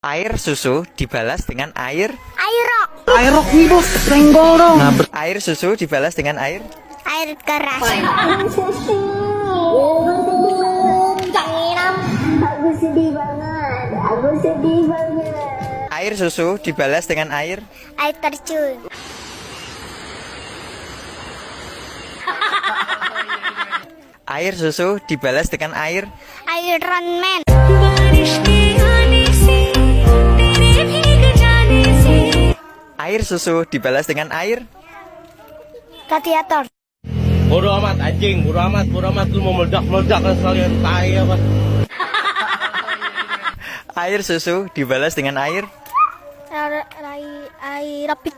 Air susu dibalas dengan air. Airok. Airok nih bos, senggol dong. Air susu dibalas dengan air. Air keras. Aku sedih banget. Aku sedih banget. Air susu dibalas dengan air. Air terjun. Air susu dibalas dengan air. Iron Man. Air susu dibalas dengan air. Gladiator. Bodo amat anjing, bodo amat lu mau meledak-meledak kan sekalian tai apa. Air susu dibalas dengan air. Air rapid.